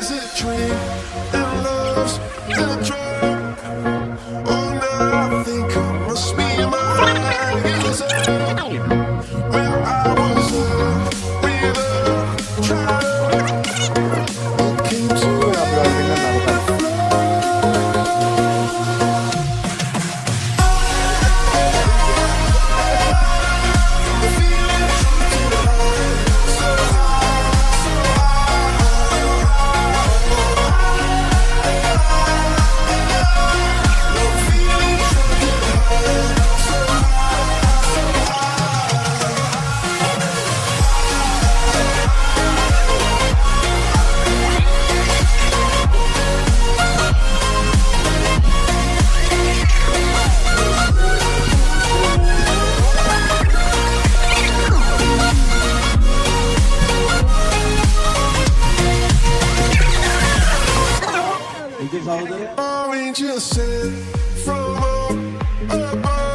is a dream, and love's a drug. Oh, now I think I must be mine. It was when I was with a child. It came to İki saldırı. orange, you sent from above.